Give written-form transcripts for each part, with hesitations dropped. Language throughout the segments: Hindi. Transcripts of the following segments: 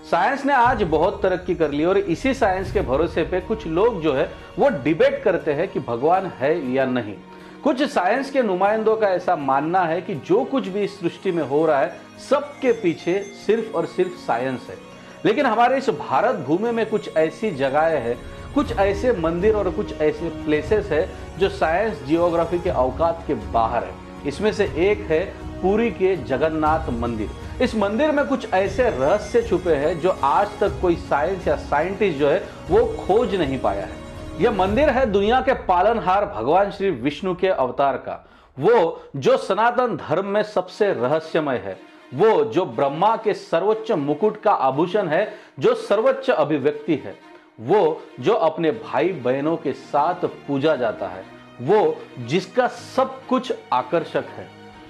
साइंस ने आज बहुत तरक्की कर ली और इसी साइंस के भरोसे पे कुछ लोग जो है वो डिबेट करते हैं कि भगवान है या नहीं। कुछ साइंस के नुमाइंदों का ऐसा मानना है कि जो कुछ भी इस सृष्टि में हो रहा है सबके पीछे सिर्फ और सिर्फ साइंस है। लेकिन हमारे इस भारत भूमि में कुछ ऐसी जगहें हैं, कुछ ऐसे मंदिर और कुछ ऐसे प्लेसेस है जो साइंस जियोग्राफी के औकात के बाहर है। इसमें से एक है पुरी के जगन्नाथ मंदिर। इस मंदिर में कुछ ऐसे रहस्य छुपे हैं जो आज तक कोई साइंस या साइंटिस्ट जो है वो खोज नहीं पाया है। यह मंदिर है दुनिया के पालनहार भगवान श्री विष्णु के अवतार का, वो जो सनातन धर्म में सबसे रहस्यमय है, वो जो ब्रह्मा के सर्वोच्च मुकुट का आभूषण है, जो सर्वोच्च अभिव्यक्ति है, वो जो अपने भाई बहनों के साथ पूजा जाता है, वो जिसका सब कुछ आकर्षक है,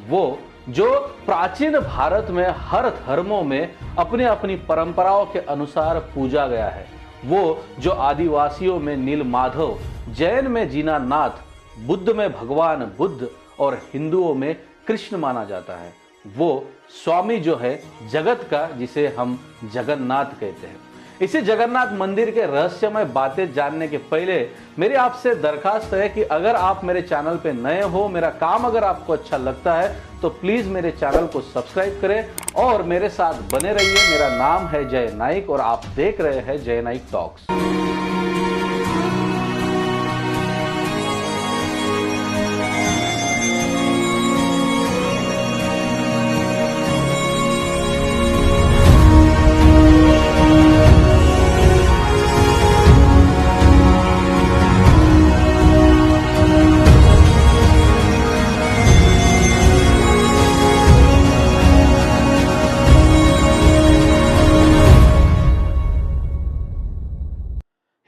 वो जो प्राचीन भारत में हर धर्मों में अपनी अपनी परंपराओं के अनुसार पूजा गया है, वो जो आदिवासियों में नीलमाधव, जैन में जीनानाथ, बुद्ध में भगवान बुद्ध और हिंदुओं में कृष्ण माना जाता है, वो स्वामी जो है जगत का, जिसे हम जगन्नाथ कहते हैं। इसी जगन्नाथ मंदिर के रहस्यमय बातें जानने के पहले मेरी आपसे दरखास्त है कि अगर आप मेरे चैनल पे नए हो, मेरा काम अगर आपको अच्छा लगता है तो प्लीज मेरे चैनल को सब्सक्राइब करें और मेरे साथ बने रहिए। मेरा नाम है जय नाइक और आप देख रहे हैं जय नाइक टॉक्स।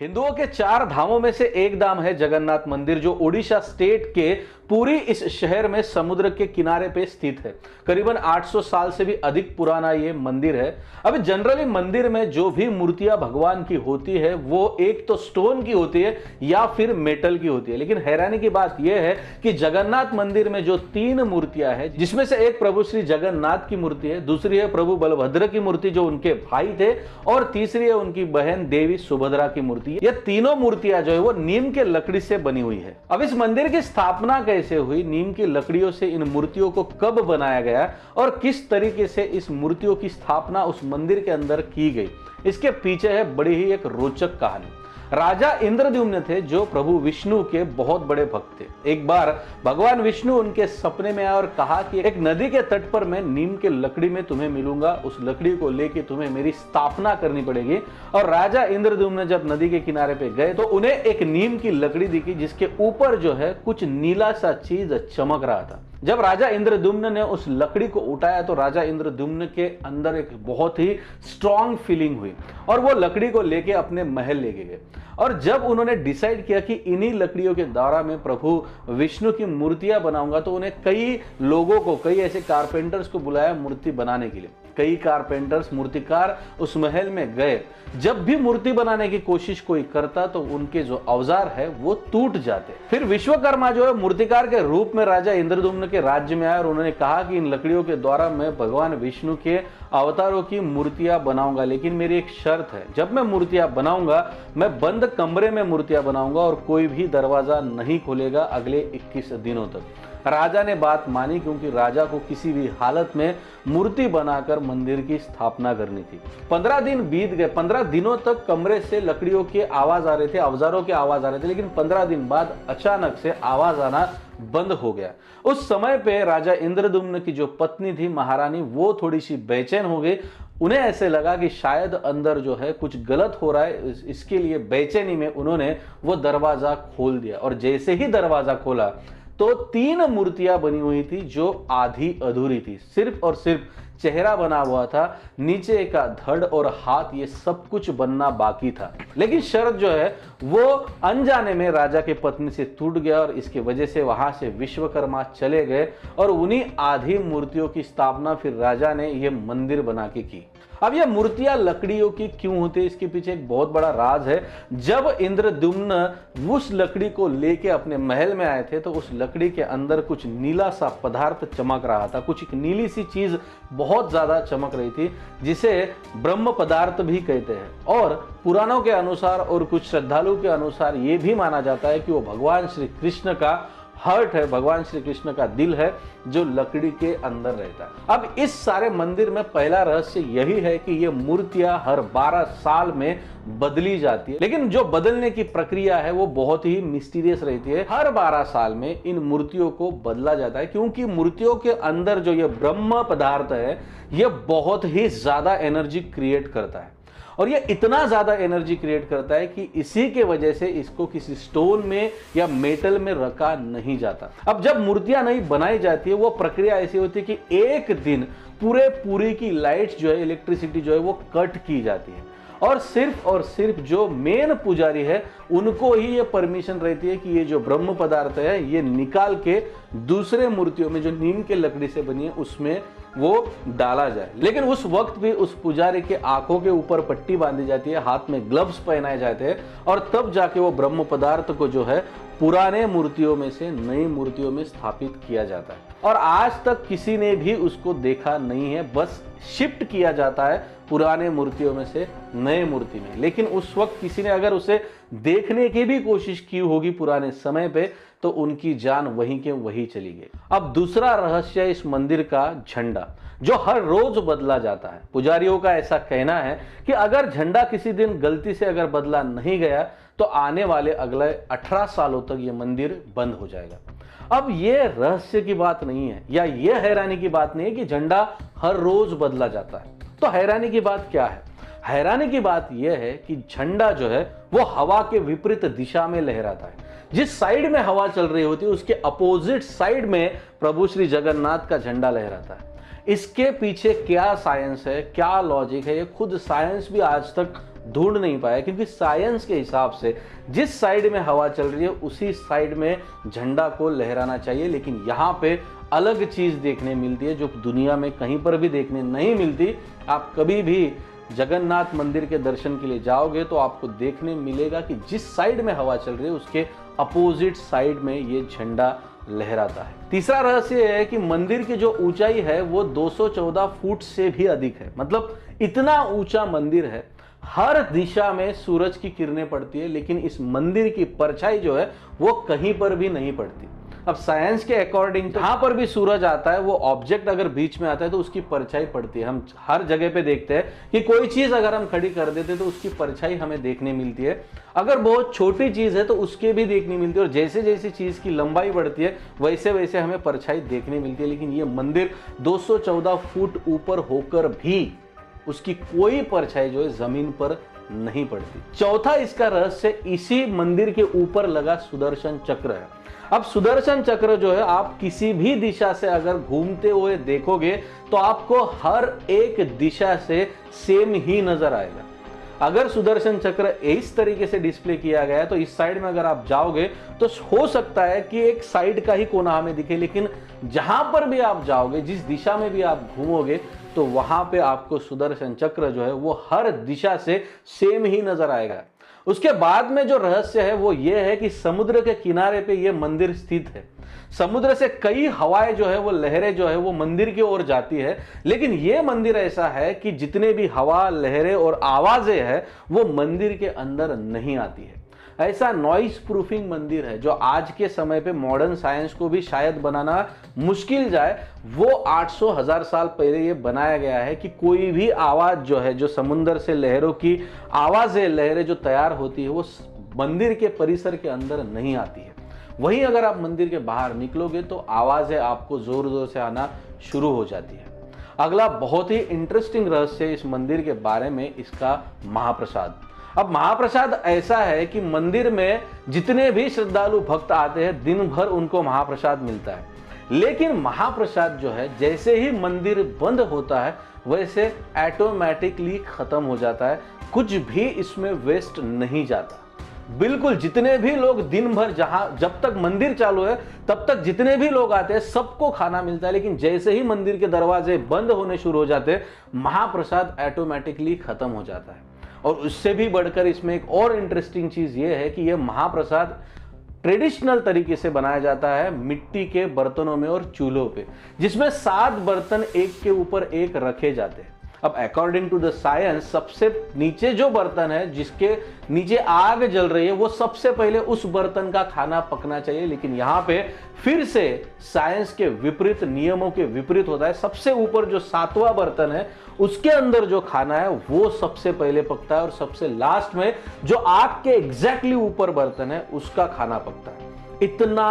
हिंदुओं के 4 धामों में से एक धाम है जगन्नाथ मंदिर, जो ओडिशा स्टेट के पुरी इस शहर में समुद्र के किनारे पे स्थित है। करीबन 800 साल से भी अधिक पुराना ये मंदिर है। अब जनरली मंदिर में जो भी मूर्तियां भगवान की होती है वो एक तो स्टोन की होती है या फिर मेटल की होती है, लेकिन हैरानी की बात यह है कि जगन्नाथ मंदिर में जो 3 मूर्तियां हैं, जिसमें से एक प्रभु श्री जगन्नाथ की मूर्ति है, दूसरी है प्रभु बलभद्र की मूर्ति जो उनके भाई थे, और तीसरी है उनकी बहन देवी सुभद्रा की मूर्ति। ये तीनों मूर्तियां जो है वो नीम के लकड़ी से बनी हुई है। अब इस मंदिर की स्थापना कैसे हुई, नीम की लकड़ियों से इन मूर्तियों को कब बनाया गया और किस तरीके से इस मूर्तियों की स्थापना उस मंदिर के अंदर की गई, इसके पीछे है बड़ी ही एक रोचक कहानी। राजा इंद्रद्युम्न थे जो प्रभु विष्णु के बहुत बड़े भक्त थे। एक बार भगवान विष्णु उनके सपने में आए और कहा कि एक नदी के तट पर मैं नीम के लकड़ी में तुम्हें मिलूंगा, उस लकड़ी को लेके तुम्हें मेरी स्थापना करनी पड़ेगी। और राजा इंद्रद्युम्न जब नदी के किनारे पे गए तो उन्हें एक नीम की लकड़ी दिखी जिसके ऊपर जो है कुछ नीला सा चीज चमक रहा था। जब राजा इंद्रद्युम्न ने उस लकड़ी को उठाया तो राजा इंद्रद्युम्न के अंदर एक बहुत ही स्ट्रॉन्ग फीलिंग हुई और वो लकड़ी को लेके अपने महल लेके गए। और जब उन्होंने डिसाइड किया कि इन्हीं लकड़ियों के द्वारा मैं प्रभु विष्णु की मूर्तियां बनाऊंगा, तो उन्हें कई लोगों को, कई ऐसे कारपेंटर्स को बुलाया मूर्ति बनाने के लिए। कई कारपेंटर्स, मूर्तिकार उस महल में गए। जब भी मूर्ति बनाने की कोशिश कोई करता तो उनके जो औजार है वो टूट जाते। फिर विश्वकर्मा जो है मूर्तिकार के रूप में राजा इंद्रद्युम्न के राज्य में आए और उन्होंने कहा कि इन लकड़ियों के द्वारा मैं भगवान विष्णु के अवतारों की मूर्तियां बनाऊंगा, लेकिन मेरी एक शर्त है, जब मैं मूर्तियां बनाऊंगा मैं बंद कमरे में मूर्तियां बनाऊंगा और कोई भी दरवाजा नहीं खोलेगा अगले 21 दिनों तक। राजा ने बात मानी क्योंकि राजा को किसी भी हालत में मूर्ति बनाकर मंदिर की स्थापना करनी थी। 15 दिन बीत गए। 15 दिनों तक कमरे से लकड़ियों की आवाज आ रहे थे, औजारों की आवाज आ रहे थे, लेकिन 15 दिन बाद अचानक से आवाज आना बंद हो गया। उस समय पे राजा इंद्रद्युम्न की जो पत्नी थी महारानी, वो थोड़ी सी बेचैन हो गई। उन्हें ऐसे लगा कि शायद अंदर जो है कुछ गलत हो रहा है, इसके लिए बेचैनी में उन्होंने वो दरवाजा खोल दिया। और जैसे ही दरवाजा खोला तो 3 मूर्तियां बनी हुई थी जो आधी अधूरी थी। सिर्फ और सिर्फ चेहरा बना हुआ था, नीचे का धड़ और हाथ ये सब कुछ बनना बाकी था। लेकिन शर्त जो है वो अनजाने में राजा के पत्नी से टूट गया और इसकी वजह से वहां से विश्वकर्मा चले गए और उन्हीं आधी मूर्तियों की स्थापना फिर राजा ने ये मंदिर बना के की। अब ये मूर्तियां लकड़ियों की क्यों होती है, इसके पीछे एक बहुत बड़ा राज है। जब इंद्रद्युम्न उस लकड़ी को लेके अपने महल में आए थे तो उस लकड़ी के अंदर कुछ नीला सा पदार्थ चमक रहा था, कुछ एक नीली सी चीज बहुत ज्यादा चमक रही थी, जिसे ब्रह्म पदार्थ भी कहते हैं। और पुराणों के अनुसार और कुछ श्रद्धालुओं के अनुसार ये भी माना जाता है कि वो भगवान श्री कृष्ण का हार्ट है, भगवान श्री कृष्ण का दिल है, जो लकड़ी के अंदर रहता है। अब इस सारे मंदिर में पहला रहस्य यही है कि ये मूर्तियां हर 12 साल में बदली जाती है, लेकिन जो बदलने की प्रक्रिया है वो बहुत ही मिस्टीरियस रहती है। हर 12 साल में इन मूर्तियों को बदला जाता है, क्योंकि मूर्तियों के अंदर जो ये ब्रह्म पदार्थ है ये बहुत ही ज्यादा एनर्जी क्रिएट करता है, और ये इतना ज्यादा एनर्जी क्रिएट करता है कि इसी के वजह से इसको किसी स्टोन में या मेटल में रखा नहीं जाता। अब जब मूर्तियां नहीं बनाई जाती है, वो प्रक्रिया ऐसी होती है कि एक दिन पूरी की लाइट्स जो है, इलेक्ट्रिसिटी जो है वो कट की जाती है, और सिर्फ जो मेन पुजारी है उनको ही ये परमिशन रहती है कि ये जो ब्रह्म पदार्थ है ये निकाल के दूसरे मूर्तियों में जो नीम के लकड़ी से बनी है उसमें वो डाला जाए। लेकिन उस वक्त भी उस पुजारी के आंखों के ऊपर पट्टी बांधी जाती है, हाथ में ग्लव्स पहनाए जाते हैं, और तब जाके वो ब्रह्म पदार्थ को जो है पुराने मूर्तियों में से नई मूर्तियों में स्थापित किया जाता है। और आज तक किसी ने भी उसको देखा नहीं है, बस शिफ्ट किया जाता है पुराने मूर्तियों में से नए मूर्ति में। लेकिन उस वक्त किसी ने अगर उसे देखने की भी कोशिश की होगी पुराने समय पे, तो उनकी जान वहीं के वहीं चली गई। अब दूसरा रहस्य इस मंदिर का झंडा, जो हर रोज बदला जाता है। पुजारियों का ऐसा कहना है कि अगर झंडा किसी दिन गलती से अगर बदला नहीं गया तो आने वाले अगले 18 सालों तक ये मंदिर बंद हो जाएगा। अब ये रहस्य की बात नहीं है, या ये हैरानी की बात नहीं है कि झंडा हर रोज बदला जाता है। तो हैरानी की बात क्या है? हैरानी की बात यह है कि झंडा जो है वो हवा के विपरीत दिशा में लहराता है। जिस साइड में हवा चल रही होती है उसके अपोजिट साइड में प्रभु श्री जगन्नाथ का झंडा लहराता है। इसके पीछे क्या साइंस है, क्या लॉजिक है, ये खुद साइंस भी आज तक ढूंढ नहीं पाया, क्योंकि साइंस के हिसाब से जिस साइड में हवा चल रही है उसी साइड में झंडा को लहराना चाहिए। लेकिन यहाँ पे अलग चीज देखने मिलती है जो दुनिया में कहीं पर भी देखने नहीं मिलती। आप कभी भी जगन्नाथ मंदिर के दर्शन के लिए जाओगे तो आपको देखने मिलेगा कि जिस साइड में हवा चल रही है उसके अपोजिट साइड में ये झंडा लहराता है। तीसरा रहस्य है कि मंदिर की जो ऊंचाई है वो 214 फुट से भी अधिक है। मतलब इतना ऊंचा मंदिर है, हर दिशा में सूरज की किरणें पड़ती है, लेकिन इस मंदिर की परछाई जो है वो कहीं पर भी नहीं पड़ती। अब साइंस के अकॉर्डिंग जहां पर भी सूरज आता है वो ऑब्जेक्ट अगर बीच में आता है तो उसकी परछाई पड़ती है। हम हर जगह पे देखते हैं कि कोई चीज अगर हम खड़ी कर देते हैं तो उसकी परछाई हमें देखने मिलती है। अगर बहुत छोटी चीज है तो उसके भी देखने मिलती है, और जैसे जैसे चीज की लंबाई बढ़ती है वैसे वैसे हमें परछाई देखने मिलती है। लेकिन ये मंदिर 214 फुट ऊपर होकर भी उसकी कोई परछाई जो है जमीन पर नहीं पड़ती। चौथा इसका रहस्य इसी मंदिर के ऊपर लगा सुदर्शन चक्र है। अब सुदर्शन चक्र जो है आप किसी भी दिशा से अगर घूमते हुए देखोगे तो आपको हर एक दिशा से सेम ही नजर आएगा। अगर सुदर्शन चक्र इस तरीके से डिस्प्ले किया गया है तो इस साइड में अगर आप जाओगे तो हो सकता है कि एक साइड का ही कोना हमें दिखे, लेकिन जहां पर भी आप जाओगे, जिस दिशा में भी आप घूमोगे, तो वहां पे आपको सुदर्शन चक्र जो है वो हर दिशा से सेम ही नजर आएगा। उसके बाद में जो रहस्य है वो ये है कि समुद्र के किनारे पे ये मंदिर स्थित है। समुद्र से कई हवाएं जो है वो लहरें जो है वो मंदिर की ओर जाती है, लेकिन ये मंदिर ऐसा है कि जितने भी हवा, लहरें और आवाजें हैं वो मंदिर के अंदर नहीं आती है। ऐसा नॉइस प्रूफिंग मंदिर है जो आज के समय पे मॉडर्न साइंस को भी शायद बनाना मुश्किल जाए। वो 800-1000 साल पहले ये बनाया गया है कि कोई भी आवाज जो है, जो समुद्र से लहरों की आवाजें, लहरें जो तैयार होती है वो मंदिर के परिसर के अंदर नहीं आती है। वहीं अगर आप मंदिर के बाहर निकलोगे तो आवाजें आपको जोर जोर से आना शुरू हो जाती है। अगला बहुत ही इंटरेस्टिंग रहस्य इस मंदिर के बारे में इसका महाप्रसाद। अब महाप्रसाद ऐसा है कि मंदिर में जितने भी श्रद्धालु भक्त आते हैं दिन भर उनको महाप्रसाद मिलता है, लेकिन महाप्रसाद जो है जैसे ही मंदिर बंद होता है वैसे ऑटोमेटिकली खत्म हो जाता है। कुछ भी इसमें वेस्ट नहीं जाता। बिल्कुल, जितने भी लोग दिन भर जब तक मंदिर चालू है तब तक जितने भी लोग आते हैं सबको खाना मिलता है, लेकिन जैसे ही मंदिर के दरवाजे बंद होने शुरू हो जाते हैं महाप्रसाद ऑटोमेटिकली खत्म हो जाता है। और उससे भी बढ़कर इसमें एक और इंटरेस्टिंग चीज ये है कि यह महाप्रसाद ट्रेडिशनल तरीके से बनाया जाता है, मिट्टी के बर्तनों में और चूल्हों पे, जिसमें 7 बर्तन एक के ऊपर एक रखे जाते हैं। अब अकॉर्डिंग टू द साइंस सबसे नीचे जो बर्तन है जिसके नीचे आग जल रही है वो सबसे पहले उस बर्तन का खाना पकना चाहिए, लेकिन यहाँ पे फिर से साइंस के विपरीत, नियमों के विपरीत होता है। सबसे ऊपर जो 7वां बर्तन है उसके अंदर जो खाना है वो सबसे पहले पकता है और सबसे लास्ट में जो आग के एग्जैक्टली ऊपर बर्तन है उसका खाना पकता है। इतना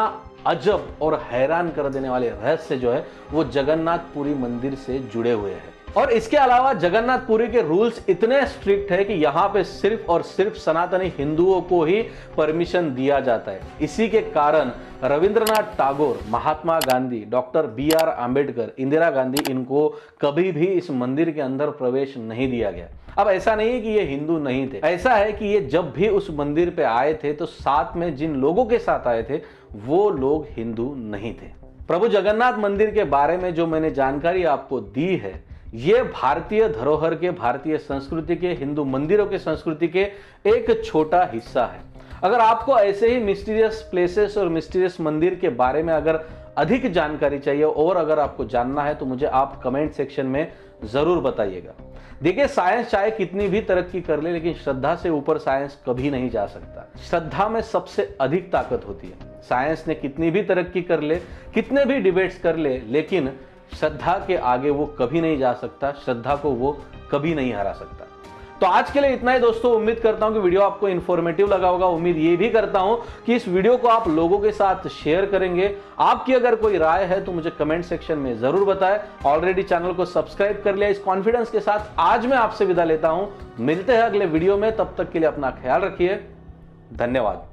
अजब और हैरान कर देने वाले रहस्य जो है वो जगन्नाथपुरी मंदिर से जुड़े हुए हैं। और इसके अलावा जगन्नाथपुरी के रूल्स इतने स्ट्रिक्ट है कि यहाँ पे सिर्फ और सिर्फ सनातनी हिंदुओं को ही परमिशन दिया जाता है। इसी के कारण रविंद्रनाथ टैगोर, महात्मा गांधी, डॉक्टर BR आंबेडकर, इंदिरा गांधी, इनको कभी भी इस मंदिर के अंदर प्रवेश नहीं दिया गया। अब ऐसा नहीं है कि ये हिंदू नहीं थे, ऐसा है कि ये जब भी उस मंदिर पे आए थे तो साथ में जिन लोगों के साथ आए थे वो लोग हिंदू नहीं थे। प्रभु जगन्नाथ मंदिर के बारे में जो मैंने जानकारी आपको दी है ये भारतीय धरोहर के, भारतीय संस्कृति के, हिंदू मंदिरों के संस्कृति के एक छोटा हिस्सा है। अगर आपको ऐसे ही मिस्टीरियस प्लेसेस और मिस्टीरियस मंदिर के बारे में अगर अधिक जानकारी चाहिए और अगर आपको जानना है तो मुझे आप कमेंट सेक्शन में जरूर बताइएगा। देखिए, साइंस चाहे कितनी भी तरक्की कर ले लेकिन श्रद्धा से ऊपर साइंस कभी नहीं जा सकता। श्रद्धा में सबसे अधिक ताकत होती है। साइंस ने कितनी भी तरक्की कर ले, कितने भी डिबेट्स कर ले, लेकिन श्रद्धा के आगे वो कभी नहीं जा सकता, श्रद्धा को वो कभी नहीं हरा सकता। तो आज के लिए इतना ही दोस्तों। उम्मीद करता हूं कि वीडियो आपको इन्फॉर्मेटिव लगा होगा। उम्मीद ये भी करता हूं कि इस वीडियो को आप लोगों के साथ शेयर करेंगे। आपकी अगर कोई राय है तो मुझे कमेंट सेक्शन में जरूर बताएं। ऑलरेडी चैनल को सब्सक्राइब कर लिया। इस कॉन्फिडेंस के साथ आज मैं आपसे विदा लेता हूं। मिलते हैं अगले वीडियो में, तब तक के लिए अपना ख्याल रखिए। धन्यवाद।